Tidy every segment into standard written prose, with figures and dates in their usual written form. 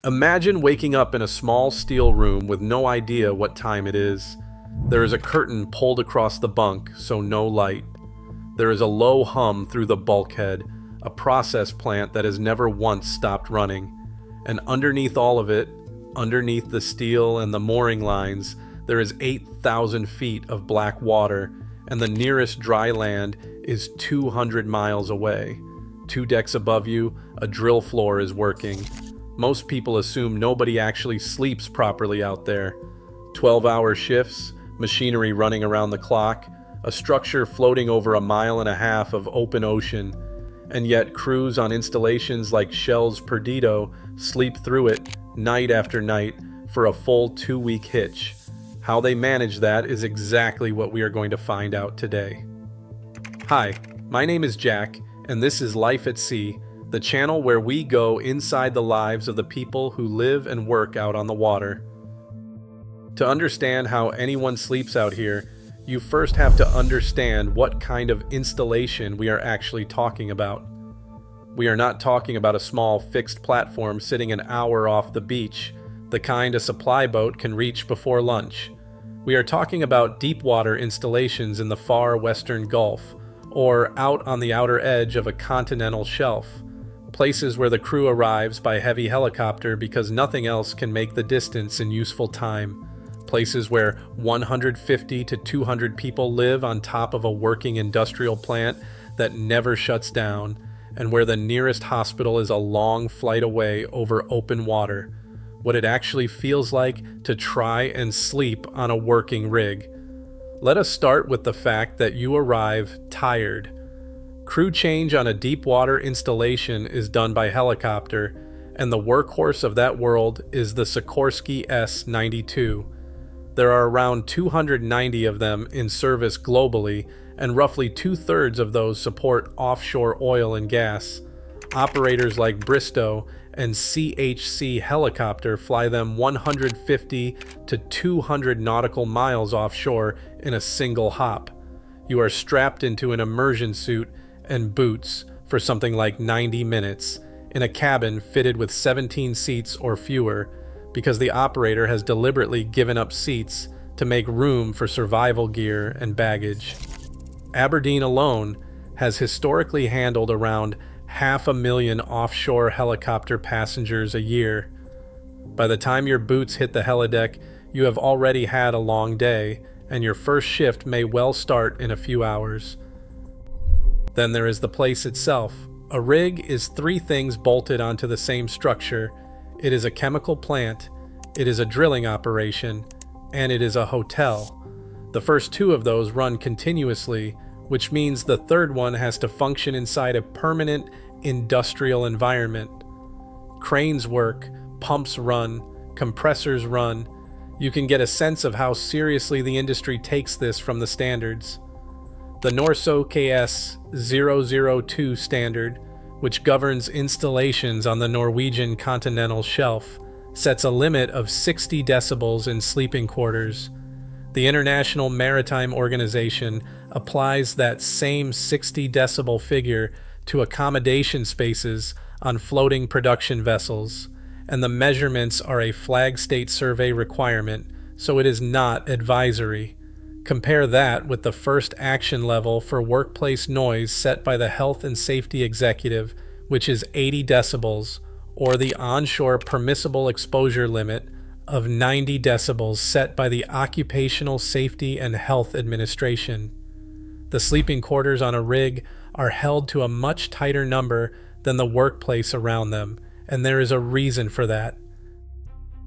Imagine waking up in a small steel room with no idea what time it is. There is a curtain pulled across the bunk, so no light. There is a low hum through the bulkhead, a process plant that has never once stopped running. And underneath all of it, underneath the steel and the mooring lines, there is 8,000 feet of black water, and the nearest dry land is 200 miles away. 2 decks above you, a drill floor is working. Most people assume nobody actually sleeps properly out there. 12-hour shifts, machinery running around the clock, a structure floating over 1.5 miles of open ocean, and yet crews on installations like Shell's Perdido sleep through it night after night for a full 2-week hitch. How they manage that is exactly what we are going to find out today. Hi, my name is Jack, and this is Life at Sea, the channel where we go inside the lives of the people who live and work out on the water. To understand how anyone sleeps out here, you first have to understand what kind of installation we are actually talking about. We are not talking about a small fixed platform sitting an hour off the beach, the kind a supply boat can reach before lunch. We are talking about deep water installations in the far western Gulf, or out on the outer edge of a continental shelf. Places where the crew arrives by heavy helicopter because nothing else can make the distance in useful time. Places where 150 to 200 people live on top of a working industrial plant that never shuts down, and where the nearest hospital is a long flight away over open water. What it actually feels like to try and sleep on a working rig. Let us start with the fact that you arrive tired. Crew change on a deep water installation is done by helicopter, and the workhorse of that world is the Sikorsky S-92. There are around 290 of them in service globally, and roughly 2/3 of those support offshore oil and gas. Operators like Bristow and CHC Helicopter fly them 150 to 200 nautical miles offshore in a single hop. You are strapped into an immersion suit and boots for something like 90 minutes in a cabin fitted with 17 seats or fewer, because the operator has deliberately given up seats to make room for survival gear and baggage. Aberdeen alone has historically handled around 500,000 offshore helicopter passengers a year. By the time your boots hit the helideck, you have already had a long day, and your first shift may well start in a few hours. Then there is the place itself. A rig is 3 things bolted onto the same structure. It is a chemical plant, it is a drilling operation, and it is a hotel. The first 2 of those run continuously, which means the third one has to function inside a permanent industrial environment. Cranes work, pumps run, compressors run. You can get a sense of how seriously the industry takes this from the standards. The NORSO KS 002 standard, which governs installations on the Norwegian continental shelf, sets a limit of 60 decibels in sleeping quarters. The International Maritime Organization applies that same 60 decibel figure to accommodation spaces on floating production vessels, and the measurements are a flag state survey requirement, so it is not advisory. Compare that with the first action level for workplace noise set by the Health and Safety Executive, which is 80 decibels, or the onshore permissible exposure limit of 90 decibels set by the Occupational Safety and Health Administration. The sleeping quarters on a rig are held to a much tighter number than the workplace around them, and there is a reason for that.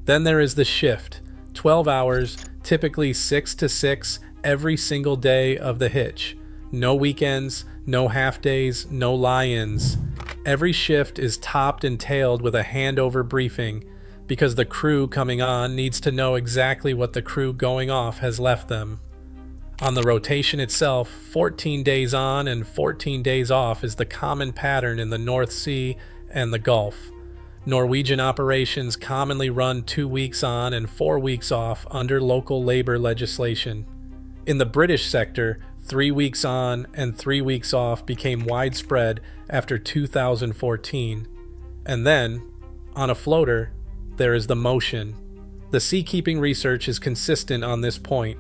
Then there is the shift, 12 hours, typically 6 to 6, every single day of the hitch. No weekends, no half days, no lie-ins. Every shift is topped and tailed with a handover briefing, because the crew coming on needs to know exactly what the crew going off has left them. On the rotation itself, 14 days on and 14 days off is the common pattern in the North Sea and the Gulf. Norwegian operations commonly run 2 weeks on and 4 weeks off under local labor legislation. In the British sector, 3 weeks on and 3 weeks off became widespread after 2014. And then, on a floater, there is the motion. The seakeeping research is consistent on this point.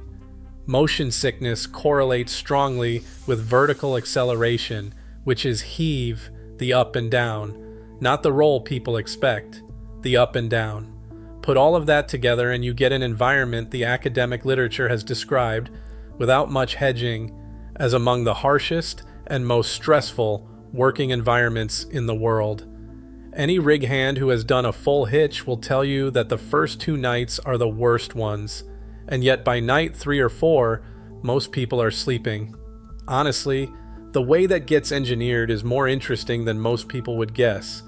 Motion sickness correlates strongly with vertical acceleration, which is heave, the up and down, not the roll people expect, the up and down. Put all of that together and you get an environment the academic literature has described, without much hedging, as among the harshest and most stressful working environments in the world. Any rig hand who has done a full hitch will tell you that the first 2 nights are the worst ones, and yet by night 3 or 4, most people are sleeping. Honestly, the way that gets engineered is more interesting than most people would guess.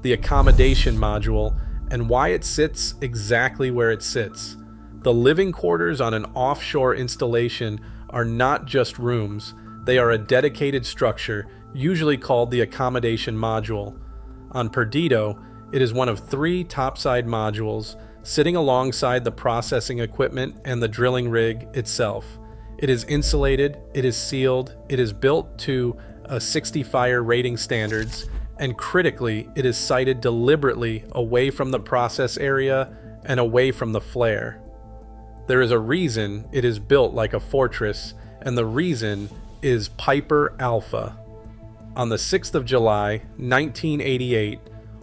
The accommodation module and why it sits exactly where it sits. The living quarters on an offshore installation are not just rooms, they are a dedicated structure, usually called the accommodation module. On Perdido, it is one of 3 topside modules, sitting alongside the processing equipment and the drilling rig itself. It is insulated, it is sealed, it is built to a 60 fire rating standards, and critically, it is sited deliberately away from the process area and away from the flare. There is a reason it is built like a fortress, and the reason is Piper Alpha. On the 6th of July, 1988,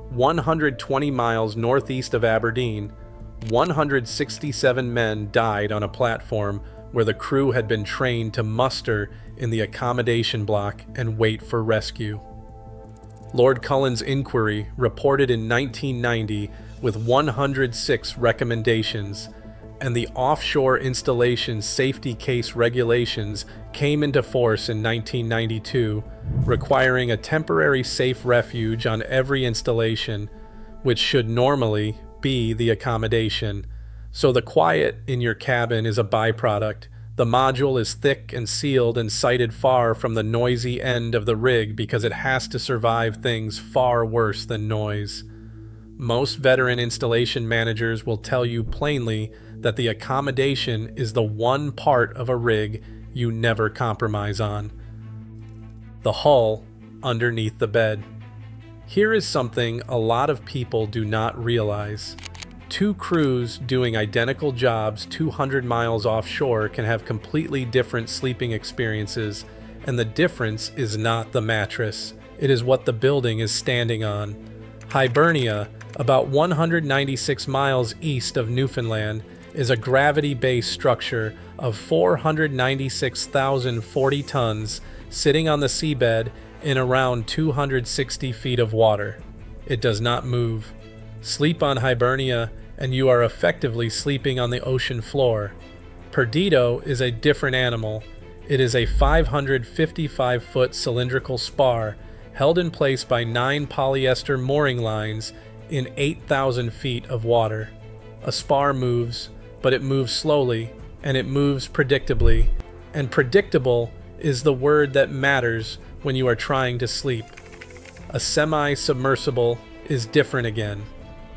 120 miles northeast of Aberdeen, 167 men died on a platform where the crew had been trained to muster in the accommodation block and wait for rescue. Lord Cullen's inquiry, reported in 1990 with 106 recommendations, and the offshore installation safety case regulations came into force in 1992, requiring a temporary safe refuge on every installation, which should normally be the accommodation. So the quiet in your cabin is a byproduct. The module is thick and sealed and sited far from the noisy end of the rig because it has to survive things far worse than noise. Most veteran installation managers will tell you plainly that the accommodation is the one part of a rig you never compromise on. The hull underneath the bed. Here is something a lot of people do not realize. 2 crews doing identical jobs 200 miles offshore can have completely different sleeping experiences, and the difference is not the mattress. It is what the building is standing on. Hibernia, about 196 miles east of Newfoundland, is a gravity-based structure of 496,040 tons sitting on the seabed in around 260 feet of water. It does not move. Sleep on Hibernia and you are effectively sleeping on the ocean floor. Perdido is a different animal. It is a 555-foot cylindrical spar held in place by 9 polyester mooring lines in 8,000 feet of water. A spar moves, but it moves slowly, and it moves predictably. And predictable is the word that matters when you are trying to sleep. A semi-submersible is different again.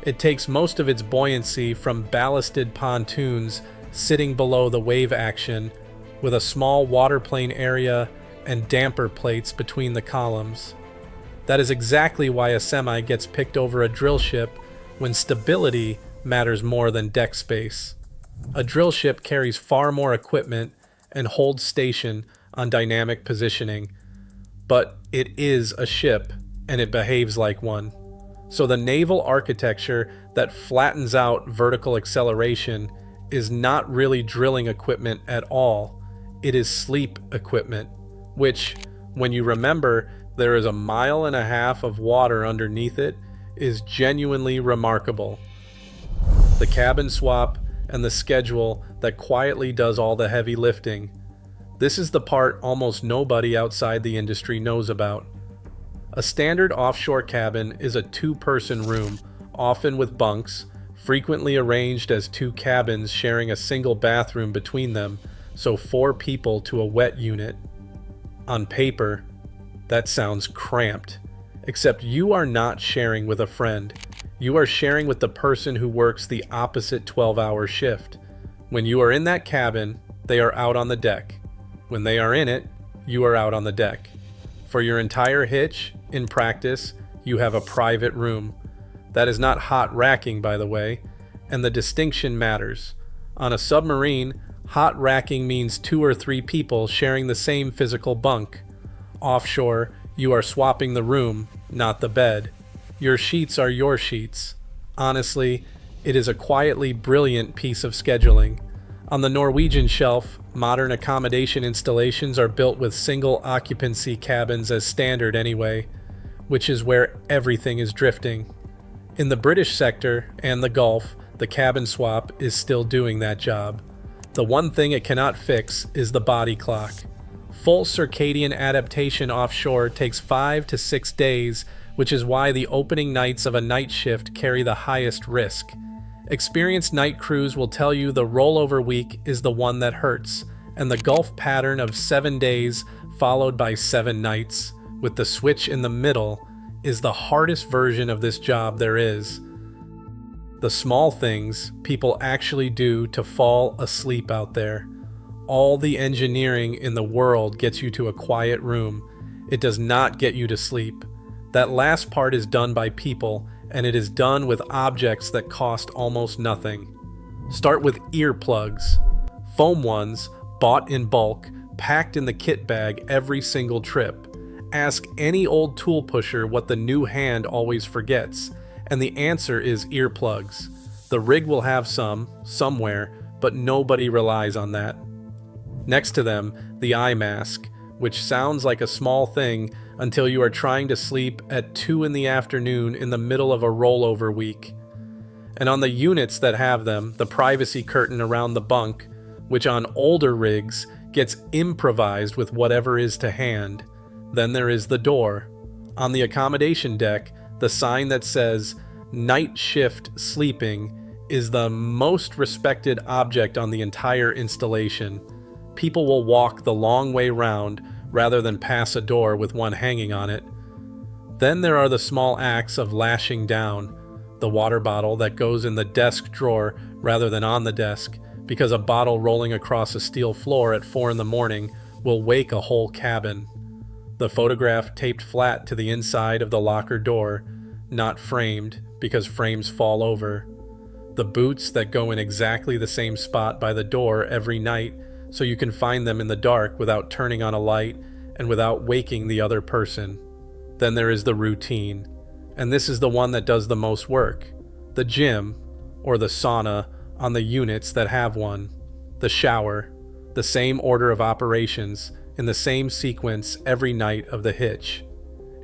It takes most of its buoyancy from ballasted pontoons sitting below the wave action, with a small waterplane area and damper plates between the columns. That is exactly why a semi gets picked over a drill ship when stability matters more than deck space. A drill ship carries far more equipment and holds station on dynamic positioning, but it is a ship and it behaves like one. So the naval architecture that flattens out vertical acceleration is not really drilling equipment at all. It is sleep equipment, which, when you remember there is 1.5 miles of water underneath it, is genuinely remarkable. The cabin swap and the schedule that quietly does all the heavy lifting. This is the part almost nobody outside the industry knows about. A standard offshore cabin is a 2-person room, often with bunks, frequently arranged as 2 cabins sharing a single bathroom between them, so 4 people to a wet unit. On paper, that sounds cramped, except you are not sharing with a friend. You are sharing with the person who works the opposite 12-hour shift. When you are in that cabin, they are out on the deck. When they are in it, you are out on the deck. For your entire hitch, in practice, you have a private room. That is not hot racking, by the way, and the distinction matters. On a submarine, hot racking means 2 or 3 people sharing the same physical bunk. Offshore, you are swapping the room, not the bed. Your sheets are your sheets. Honestly, it is a quietly brilliant piece of scheduling. On the Norwegian shelf, modern accommodation installations are built with single occupancy cabins as standard anyway, which is where everything is drifting. In the British sector and the Gulf, the cabin swap is still doing that job. The one thing it cannot fix is the body clock. Full circadian adaptation offshore takes 5 to 6 days, which is why the opening nights of a night shift carry the highest risk. Experienced night crews will tell you the rollover week is the one that hurts, and the Gulf pattern of 7 days followed by 7 nights, with the switch in the middle, is the hardest version of this job there is. The small things people actually do to fall asleep out there. All the engineering in the world gets you to a quiet room. It does not get you to sleep. That last part is done by people, and it is done with objects that cost almost nothing. Start with earplugs. Foam ones, bought in bulk, packed in the kit bag every single trip. Ask any old tool pusher what the new hand always forgets, and the answer is earplugs. The rig will have some, somewhere, but nobody relies on that. Next to them, the eye mask, which sounds like a small thing until you are trying to sleep at 2 in the afternoon in the middle of a rollover week. And on the units that have them, the privacy curtain around the bunk, which on older rigs gets improvised with whatever is to hand. Then there is the door. On the accommodation deck, the sign that says "Night Shift Sleeping" is the most respected object on the entire installation. People will walk the long way round rather than pass a door with one hanging on it. Then there are the small acts of lashing down. The water bottle that goes in the desk drawer rather than on the desk, because a bottle rolling across a steel floor at 4 in the morning will wake a whole cabin. The photograph taped flat to the inside of the locker door, not framed because frames fall over. The boots that go in exactly the same spot by the door every night so you can find them in the dark without turning on a light and without waking the other person. Then there is the routine, and this is the one that does the most work. The gym, or the sauna on the units that have one. The shower, the same order of operations, in the same sequence every night of the hitch.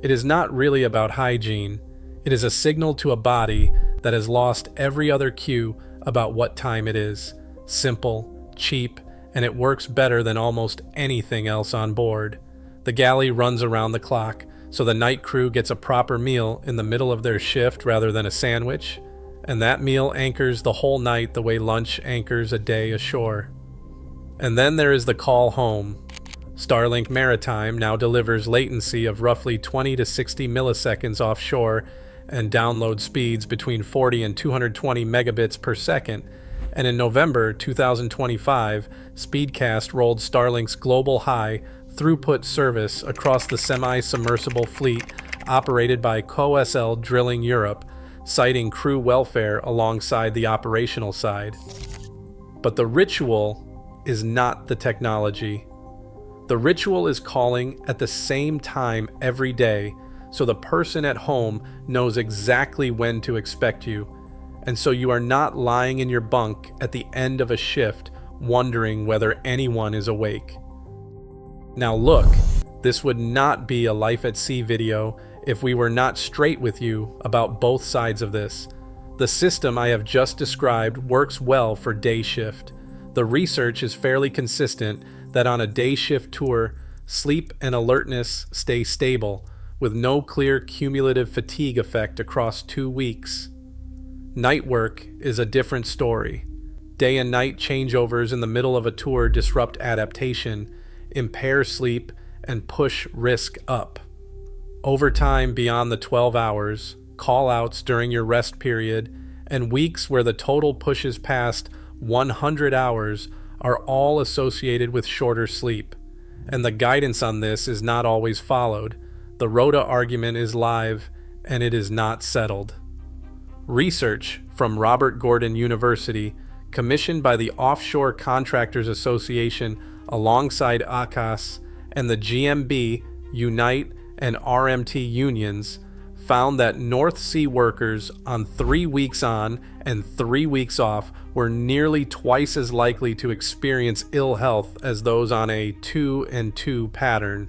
It is not really about hygiene. It is a signal to a body that has lost every other cue about what time it is. Simple, cheap, and it works better than almost anything else on board. The galley runs around the clock, so the night crew gets a proper meal in the middle of their shift rather than a sandwich, and that meal anchors the whole night the way lunch anchors a day ashore. And then there is the call home. Starlink Maritime now delivers latency of roughly 20 to 60 milliseconds offshore and download speeds between 40 and 220 megabits per second. And in November 2025, Speedcast rolled Starlink's global high throughput service across the semi-submersible fleet operated by COSL Drilling Europe, citing crew welfare alongside the operational side. But the ritual is not the technology. The ritual is calling at the same time every day, so the person at home knows exactly when to expect you, and so you are not lying in your bunk at the end of a shift wondering whether anyone is awake. Now look, this would not be a Life at Sea video if we were not straight with you about both sides of this. The system I have just described works well for day shift. The research is fairly consistent that on a day shift tour, sleep and alertness stay stable, with no clear cumulative fatigue effect across 2 weeks. Night work is a different story. Day and night changeovers in the middle of a tour disrupt adaptation, impair sleep, and push risk up. Overtime beyond the 12 hours, call-outs during your rest period, and weeks where the total pushes past 100 hours are all associated with shorter sleep, and the guidance on this is not always followed. The rota argument is live, and it is not settled. Research from Robert Gordon University, commissioned by the Offshore Contractors Association alongside ACAS and the GMB, Unite, and RMT unions, found that North Sea workers on 3 weeks on and 3 weeks off were nearly twice as likely to experience ill health as those on a 2 and 2 pattern.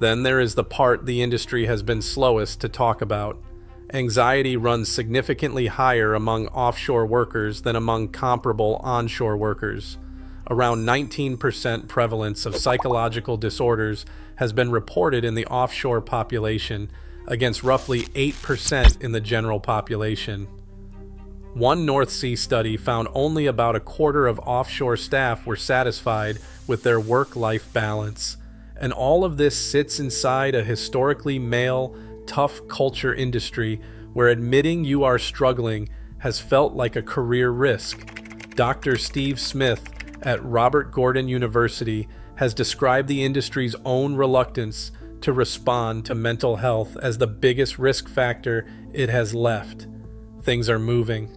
Then there is the part the industry has been slowest to talk about. Anxiety runs significantly higher among offshore workers than among comparable onshore workers. Around 19% prevalence of psychological disorders has been reported in the offshore population, against roughly 8% in the general population. One North Sea study found only about a quarter of offshore staff were satisfied with their work-life balance. And all of this sits inside a historically male, tough culture industry where admitting you are struggling has felt like a career risk. Dr. Steve Smith at Robert Gordon University has described the industry's own reluctance to respond to mental health as the biggest risk factor it has left. Things are moving.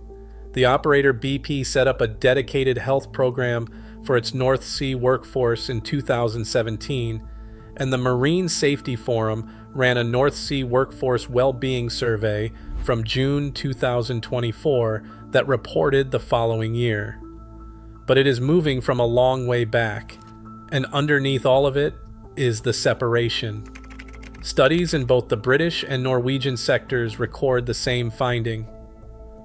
The operator BP set up a dedicated health program for its North Sea workforce in 2017, and the Marine Safety Forum ran a North Sea workforce well-being survey from June 2024 that reported the following year. But it is moving from a long way back, and underneath all of it is the separation. Studies in both the British and Norwegian sectors record the same finding.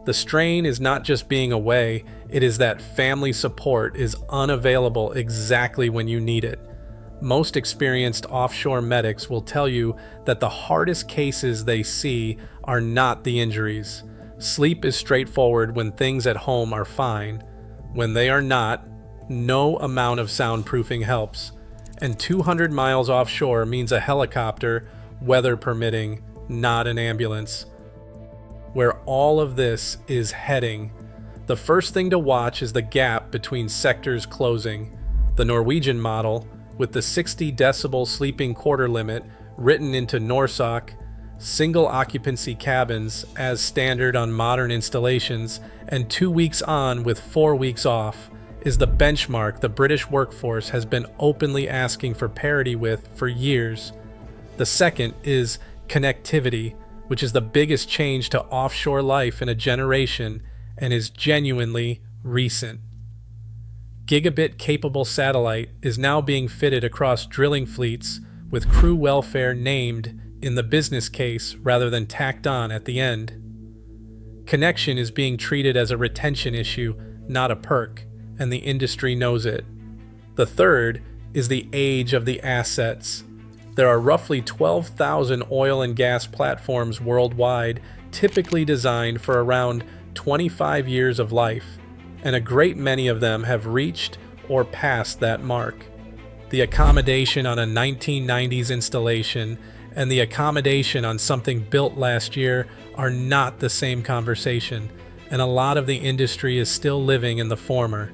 The strain is not just being away, it is that family support is unavailable exactly when you need it. Most experienced offshore medics will tell you that the hardest cases they see are not the injuries. Sleep is straightforward when things at home are fine. When they are not, no amount of soundproofing helps. And 200 miles offshore means a helicopter, weather permitting, not an ambulance. Where all of this is heading, the first thing to watch is the gap between sectors closing. The Norwegian model, with the 60 decibel sleeping quarter limit written into NORSOK, single occupancy cabins as standard on modern installations, and 2 weeks on with 4 weeks off, is the benchmark the British workforce has been openly asking for parity with for years. The second is connectivity, which is the biggest change to offshore life in a generation and is genuinely recent. Gigabit-capable satellite is now being fitted across drilling fleets with crew welfare named in the business case rather than tacked on at the end. Connection is being treated as a retention issue, not a perk, and the industry knows it. The third is the age of the assets. There are roughly 12,000 oil and gas platforms worldwide, typically designed for around 25 years of life, and a great many of them have reached or passed that mark. The accommodation on a 1990s installation and the accommodation on something built last year are not the same conversation, and a lot of the industry is still living in the former.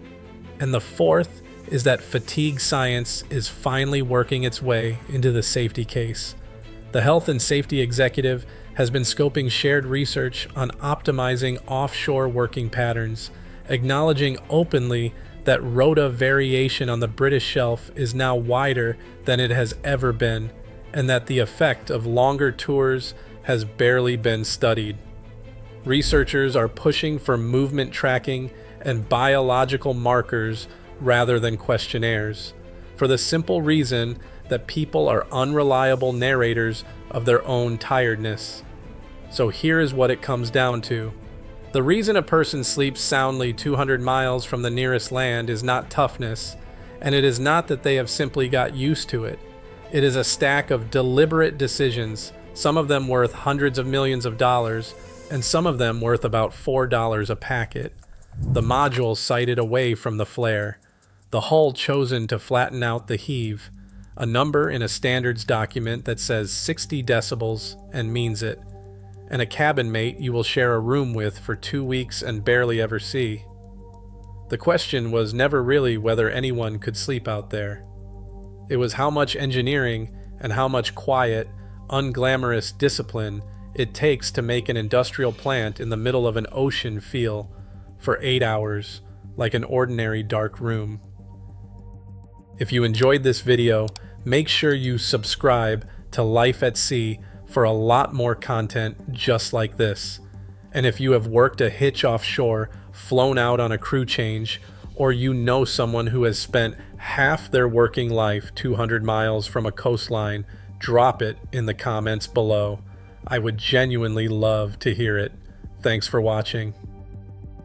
And the fourth is that fatigue science is finally working its way into the safety case. The health and safety executive has been scoping shared research on optimizing offshore working patterns, acknowledging openly that rota variation on the British shelf is now wider than it has ever been, and that the effect of longer tours has barely been studied. Researchers are pushing for movement tracking and biological markers rather than questionnaires, for the simple reason that people are unreliable narrators of their own tiredness. So here is what it comes down to. The reason a person sleeps soundly 200 miles from the nearest land is not toughness, and it is not that they have simply got used to it. It is a stack of deliberate decisions, some of them worth hundreds of millions of dollars, and some of them worth about $4 a packet. The module sighted away from the flare, the hull chosen to flatten out the heave, a number in a standards document that says 60 decibels and means it, and a cabin mate you will share a room with for 2 weeks and barely ever see. The question was never really whether anyone could sleep out there. It was how much engineering and how much quiet, unglamorous discipline it takes to make an industrial plant in the middle of an ocean feel for 8 hours like an ordinary dark room. If you enjoyed this video, make sure you subscribe to Life at Sea for a lot more content just like this. And if you have worked a hitch offshore, flown out on a crew change, or you know someone who has spent half their working life 200 miles from a coastline, drop it in the comments below. I would genuinely love to hear it. Thanks for watching.